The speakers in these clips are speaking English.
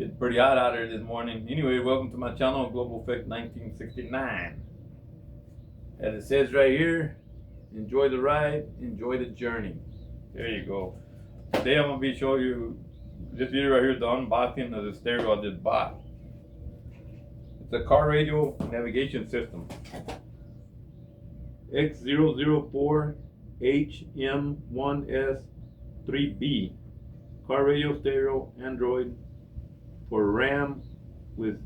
Getting pretty hot out here this morning. Anyway, welcome to my channel, Global Effect 1969. As it says right here, enjoy the ride, enjoy the journey. There you go. Today I'm going to be showing you this video right here, the unboxing of the stereo I just bought. It's a car radio navigation system. X004HM1S3B. Car radio stereo Android for RAM with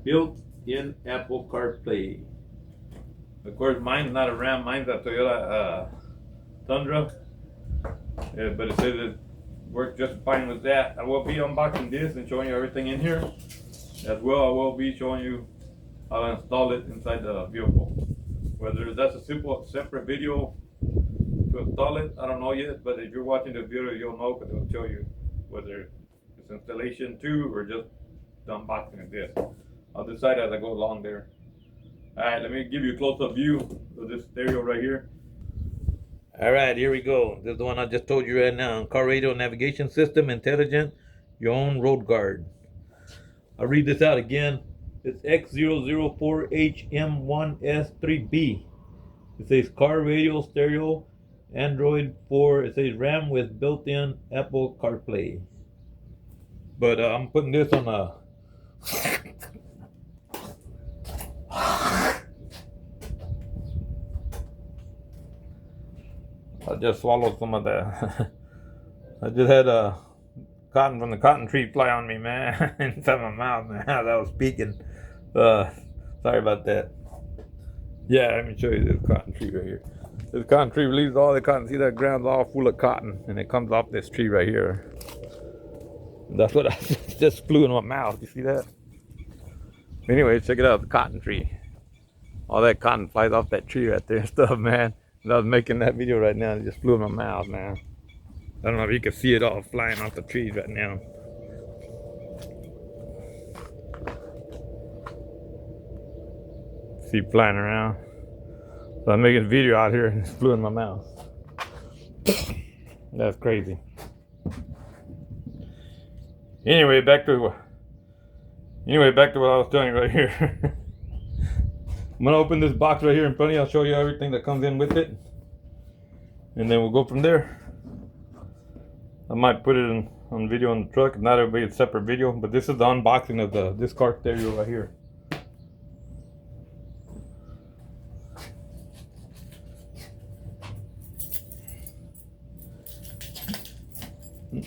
built-in Apple CarPlay. Of course, mine's not a RAM, mine's a Toyota Tundra, but it says it works just fine with that. I will be unboxing this and showing you everything in here. As well, I will be showing you how to install it inside the vehicle. Whether that's a simple separate video to install it, I don't know yet, but if you're watching the video, you'll know because it'll show you whether it's installation too or just the unboxing of this. I'll decide as I go along there. Alright, let me give you a close-up view of this stereo right here. Alright, here we go. This is the one I just told you right now. Car radio navigation system, intelligent, your own road guard. I'll read this out again. It's X004HM1S3B. It says car radio stereo Android 4. It says RAM with built-in Apple CarPlay. But I'm putting this on a I just swallowed some of that. I just had a cotton from the cotton tree fly on me, man, inside my mouth, man, as I was speaking. Sorry about that. Yeah, let me show you this cotton tree right here. This cotton tree releases all the cotton. See, that ground's all full of cotton, and it comes off this tree right here. That's what I just flew in my mouth. You see that? Anyway, check it out, the cotton tree. All that cotton flies off that tree right there and stuff, man. And I was making that video right now, it just flew in my mouth, man. I don't know if you can see it all flying off the trees right now. See it flying around. So I'm making a video out here and it flew in my mouth. That's crazy. Anyway, back to what I was telling you right here. I'm gonna open this box right here in front of you. I'll show you everything that comes in with it, and then we'll go from there. I might put it on video on the truck. Not it'll be a separate video, but this is the unboxing of this car stereo right here.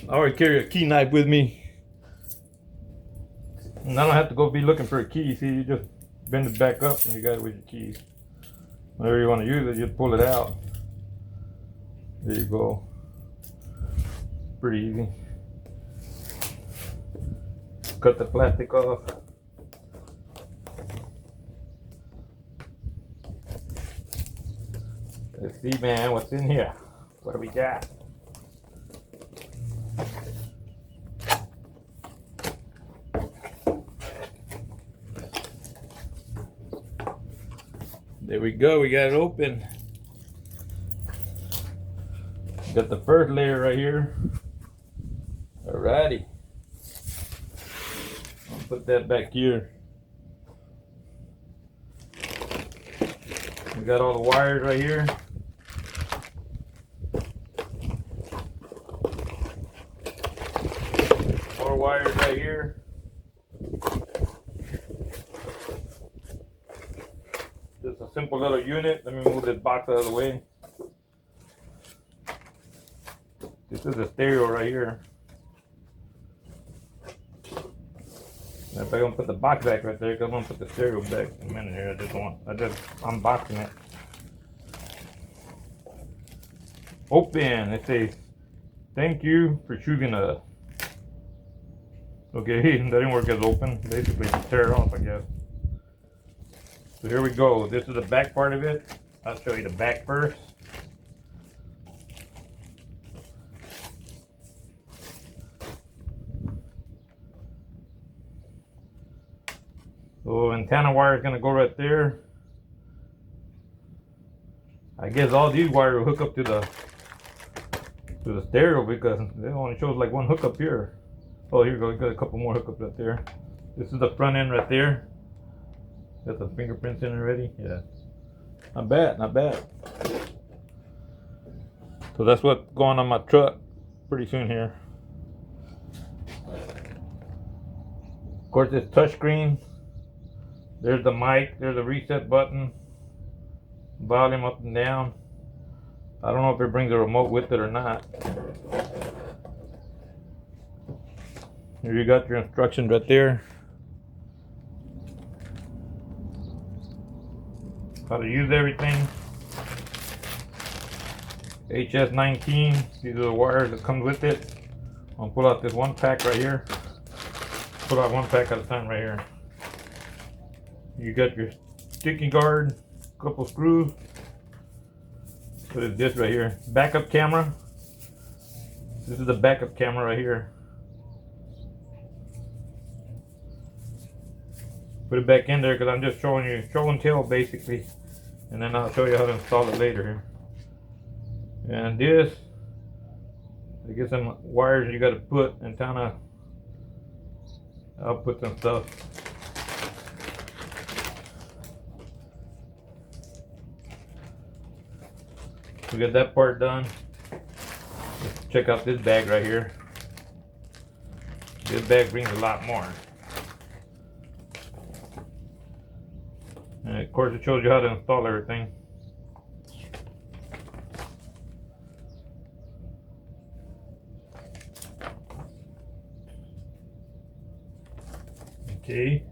I always carry a key knife with me, and I don't have to go be looking for a key. See, you just bend it back up and you got it with your keys. Whenever you want to use it, just pull it out. There you go. Pretty easy. Cut the plastic off. Let's see, man, what's in here. What do we got? There we go, we got it open. Got the first layer right here. Alrighty. I'll put that back here. We got all the wires right here. More wires right here. Just a simple little unit. Let me move this box out of the way. This is a stereo right here. If I'm gonna put the box back right there, because I'm gonna put the stereo back in a minute here. I just unboxing it. Open. It says, "Thank you for choosing us." Okay, that didn't work as open. Basically, just tear it off, I guess. So here we go. This is the back part of it. I'll show you the back first. So antenna wire is going to go right there. I guess all these wires will hook up to the stereo because it only shows like one hookup here. Oh, here we go. We got a couple more hookups right there. This is the front end right there. Got the fingerprints in already. Yeah. Not bad, not bad. So that's what's going on my truck pretty soon here. Of course, it's touchscreen. There's the mic. There's the reset button. Volume up and down. I don't know if it brings a remote with it or not. Here you got your instructions right there. How to use everything. HS19. These are the wires that come with it. I'll pull out this one pack right here. Pull out one pack at a time right here. You got your sticky guard, couple screws. What is this right here? Backup camera. This is the backup camera right here. Put it back in there because I'm just showing you show and tell basically, and then I'll show you how to install it later here. And this, I guess some wires you got to put and kind of, I'll put some stuff. We got that part done. Let's check out this bag right here. This bag brings a lot more. And of course it shows you how to install everything. Okay.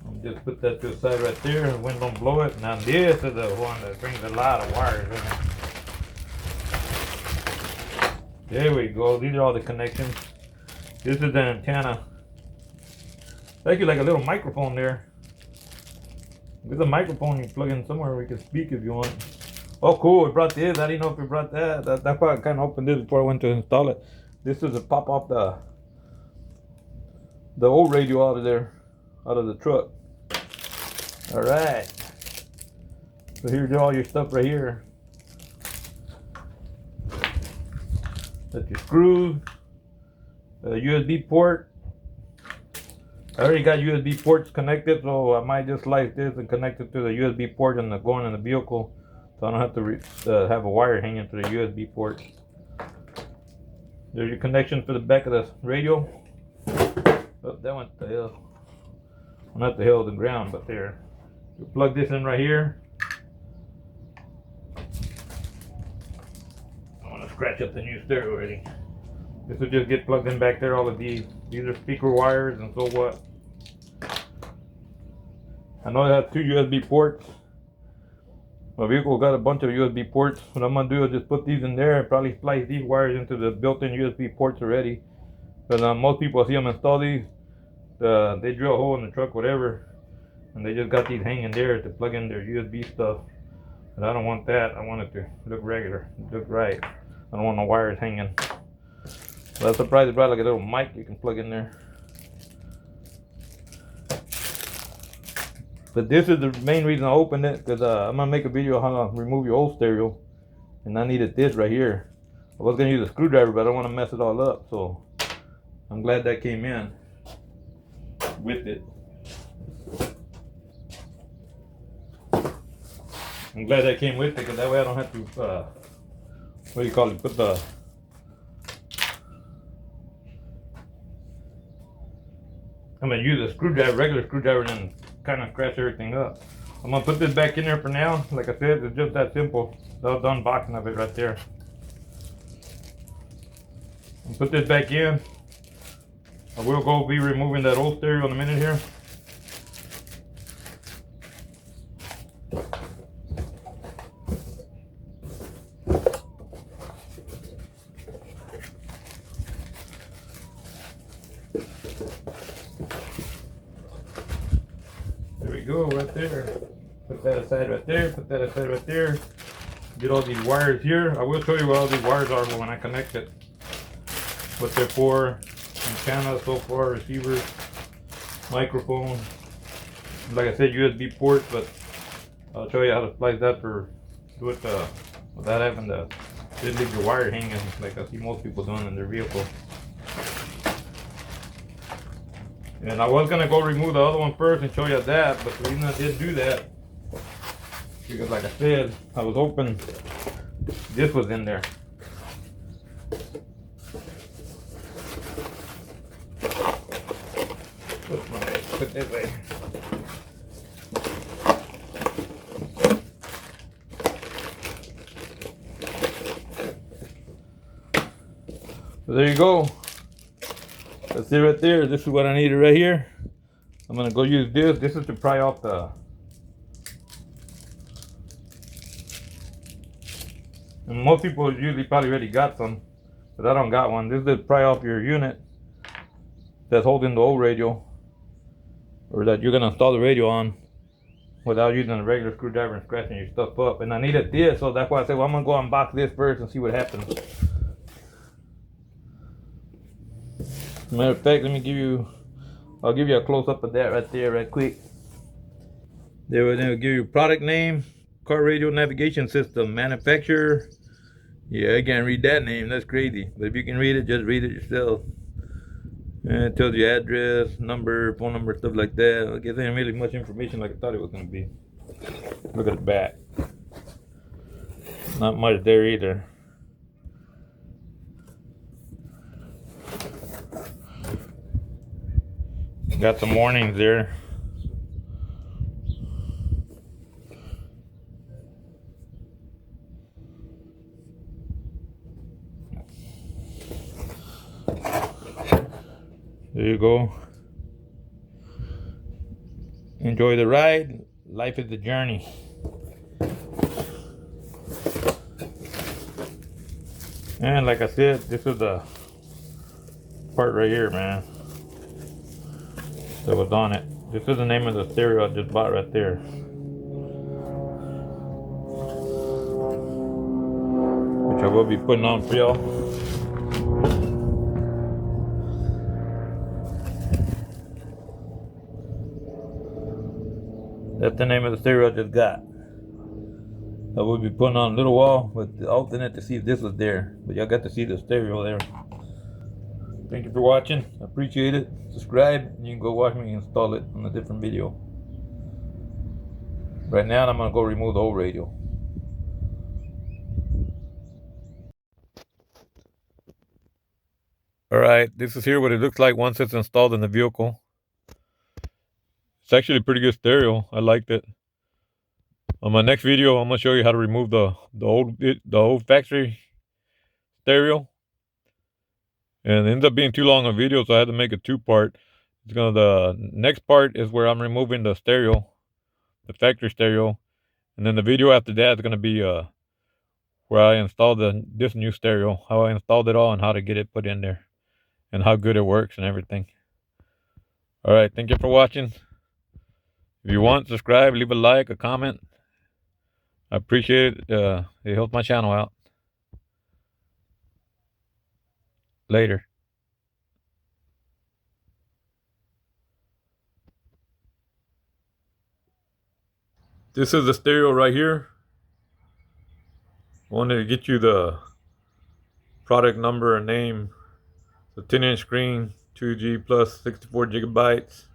I'll just put that to the side right there. The wind don't blow it. Now this is the one that brings a lot of wires in it. There we go. These are all the connections. This is the antenna. It's actually like a little microphone there. There's a microphone you plug in somewhere where you can speak if you want. Oh, cool. It brought this. I didn't know if it brought that. That's why I kind of opened this before I went to install it. This is to pop off the old radio out of there, out of the truck. All right. So here's all your stuff right here. That's your screws, USB port. I already got USB ports connected, so I might just slice this and connect it to the USB port and going in the vehicle, so I don't have to have a wire hanging to the USB port. There's your connection for the back of the radio. Oh, that went to hell. Well, not the hell, the ground, but there. You plug this in right here. I want to scratch up the new stereo already. This will just get plugged in back there. All of these are speaker wires, and so what? I know it has 2 USB ports. My vehicle got a bunch of USB ports. What I'm gonna do is just put these in there and probably splice these wires into the built-in USB ports already. But most people see them install these. They drill a hole in the truck, whatever, and they just got these hanging there to plug in their USB stuff. But I don't want that. I want it to look regular, look right. I don't want no wires hanging. But I'm surprised they brought like a little mic you can plug in there. But this is the main reason I opened it, because I'm gonna make a video on how to remove your old stereo, and I needed this right here. I was gonna use a screwdriver, but I don't want to mess it all up, so I'm glad that came in with it. I'm glad that came with it, because that way I don't have to what do you call it? Put the I'm gonna use a screwdriver, regular screwdriver, and then kind of scratch everything up. I'm gonna put this back in there for now. Like I said, it's just that simple. That's the unboxing of it right there. I'll put this back in. I will go be removing that old stereo in a minute here. There we go, right there. Put that aside right there, put that aside right there. Get all these wires here. I will show you what all these wires are when I connect it. What they're for. Antenna, so far, receivers, microphone. Like I said, USB ports, but I'll show you how to splice that for do it without having to just leave your wire hanging like I see most people doing in their vehicle. And I was gonna go remove the other one first and show you that, but the reason I didn't do that, because like I said, I was hoping this was in there. Put it this way. So there you go. That's it right there. This is what I needed right here. I'm gonna go use this. This is to pry off the. And most people usually probably already got some, but I don't got one. This is to pry off your unit that's holding the old radio, or that you're gonna install the radio on, without using a regular screwdriver and scratching your stuff up. And I needed this, so that's why I said, well, I'm gonna go unbox this first and see what happens. Matter of fact, I'll give you a close up of that right there, right quick. They will give you product name, car radio navigation system, manufacturer. Yeah, I can't read that name, that's crazy. But if you can read it, just read it yourself. And it tells you address, number, phone number, stuff like that. I guess there ain't really much information like I thought it was gonna be. Look at the back. Not much there either. Got some warnings there. There you go. Enjoy the ride. Life is the journey. And like I said, this is the part right here, man, that was on it. This is the name of the stereo I just bought right there. Which I will be putting on for y'all. That's the name of the stereo I just got. I will be putting on a little while with the alternate to see if this was there. But y'all got to see the stereo there. Thank you for watching. I appreciate it. Subscribe and you can go watch me install it on a different video. Right now I'm gonna go remove the old radio. Alright, this is here what it looks like once it's installed in the vehicle. It's actually a pretty good stereo. I liked it. On my next video, I'm gonna show you how to remove the old factory stereo. And it ends up being too long a video, so I had to make a two-part. The next part is where I'm removing the stereo, the factory stereo, and then the video after that is gonna be where I installed this new stereo, how I installed it all, and how to get it put in there, and how good it works and everything. All right, thank you for watching. If you want, subscribe, leave a like, a comment. I appreciate it. It helps my channel out. Later. This is the stereo right here. I wanted to get you the product number and name. It's a 10-inch screen, 2G plus 64 gigabytes.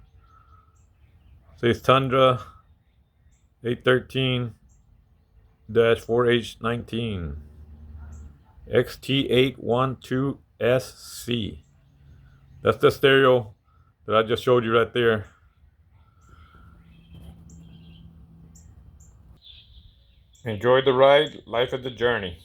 Says Tundra 813-4H19 XT812SC. That's the stereo that I just showed you right there. Enjoy the ride. Life is the journey.